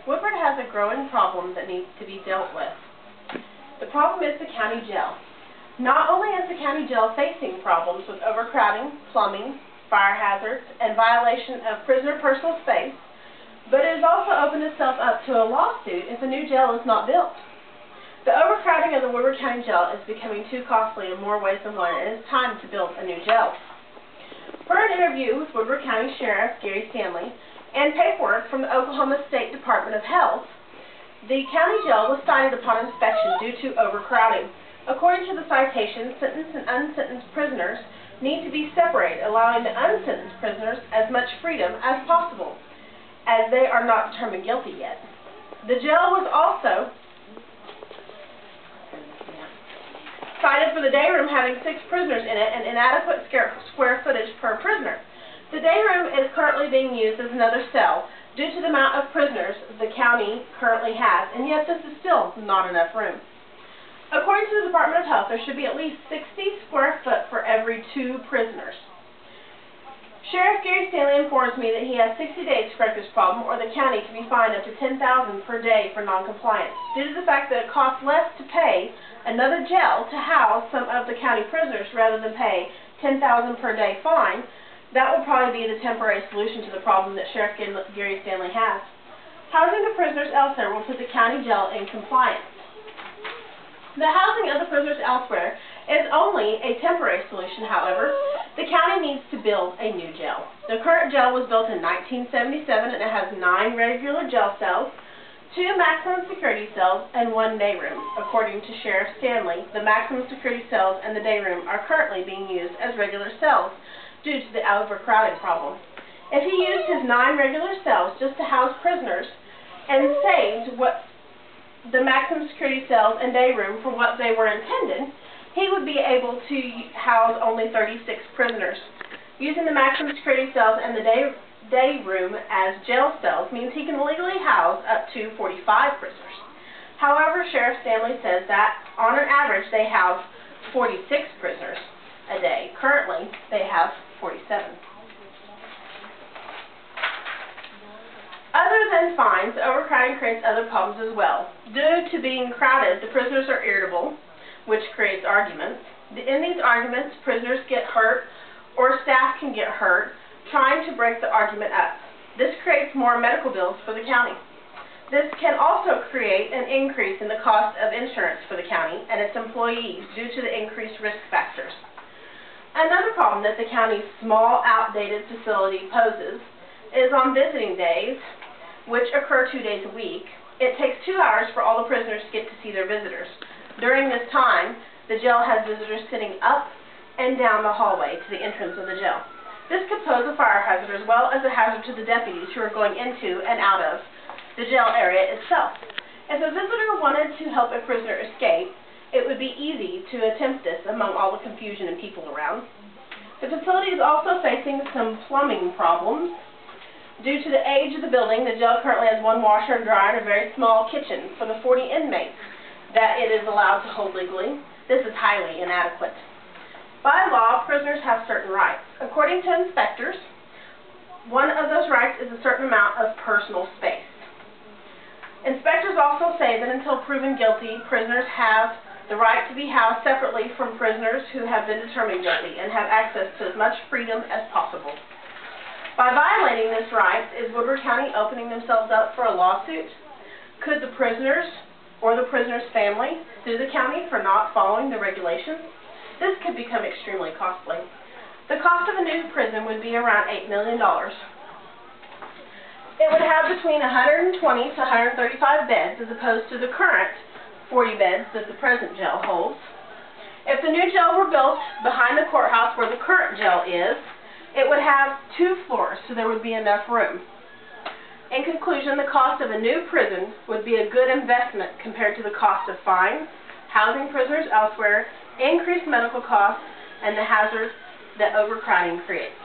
Woodward has a growing problem that needs to be dealt with. The problem is the county jail. Not only is the county jail facing problems with overcrowding, plumbing, fire hazards, and violation of prisoner personal space, but it has also opened itself up to a lawsuit if a new jail is not built. The overcrowding of the Woodward County Jail is becoming too costly in more ways than one, and it is time to build a new jail. Per an interview with Woodward County Sheriff Gary Stanley and paperwork from the Oklahoma State Department of Health, the county jail was cited upon inspection due to overcrowding. According to the citation, sentenced and unsentenced prisoners need to be separated, allowing the unsentenced prisoners as much freedom as possible, as they are not determined guilty yet. The jail was also cited for the day room having 6 prisoners in it and inadequate square footage per prisoner. The day room is currently being used as another cell due to the amount of prisoners the county currently has, and yet this is still not enough room. According to the Department of Health, there should be at least 60 square foot for every 2 prisoners. Sheriff Gary Stanley informs me that he has 60 days to correct this problem, or the county can be fined up to $10,000 per day for noncompliance. Due to the fact that it costs less to pay another jail to house some of the county prisoners rather than pay $10,000 per day fine, that will probably be the temporary solution to the problem that Sheriff Gary Stanley has. Housing the prisoners elsewhere will put the county jail in compliance. The housing of the prisoners elsewhere is only a temporary solution, however. The county needs to build a new jail. The current jail was built in 1977 and it has 9 regular jail cells, 2 maximum security cells, and 1 day room. According to Sheriff Stanley, the maximum security cells and the day room are currently being used as regular cells due to the overcrowding problem. If he used his 9 regular cells just to house prisoners and saved the maximum security cells and day room for what they were intended, he would be able to house only 36 prisoners. Using the maximum security cells and the day room as jail cells means he can legally house up to 45 prisoners. However, Sheriff Stanley says that on an average they have 46 prisoners a day. Currently, they have 47. Other than fines, overcrowding creates other problems as well. Due to being crowded, the prisoners are irritable, which creates arguments. In these arguments, prisoners get hurt or staff can get hurt trying to break the argument up. This creates more medical bills for the county. This can also create an increase in the cost of insurance for the county and its employees due to the increased risk factors. Another problem that the county's small, outdated facility poses is on visiting days, which occur 2 days a week. It takes 2 hours for all the prisoners to get to see their visitors. During this time, the jail has visitors sitting up and down the hallway to the entrance of the jail. This could pose a fire hazard as well as a hazard to the deputies who are going into and out of the jail area itself. If a visitor wanted to help a prisoner escape, it would be easy to attempt this among all the confusion and people around. The facility is also facing some plumbing problems. Due to the age of the building, the jail currently has 1 washer and dryer and a very small kitchen for the 40 inmates that it is allowed to hold legally. This is highly inadequate. By law, prisoners have certain rights. According to inspectors, one of those rights is a certain amount of personal space. Inspectors also say that until proven guilty, prisoners have the right to be housed separately from prisoners who have been determined guilty and have access to as much freedom as possible. By violating this right, is Woodward County opening themselves up for a lawsuit? Could the prisoners or the prisoner's family sue the county for not following the regulations? This could become extremely costly. The cost of a new prison would be around $8 million. It would have between 120 to 135 beds as opposed to the current 40 beds that the present jail holds. If the new jail were built behind the courthouse where the current jail is, it would have 2 floors, so there would be enough room. In conclusion, the cost of a new prison would be a good investment compared to the cost of fines, housing prisoners elsewhere, increased medical costs, and the hazards that overcrowding creates.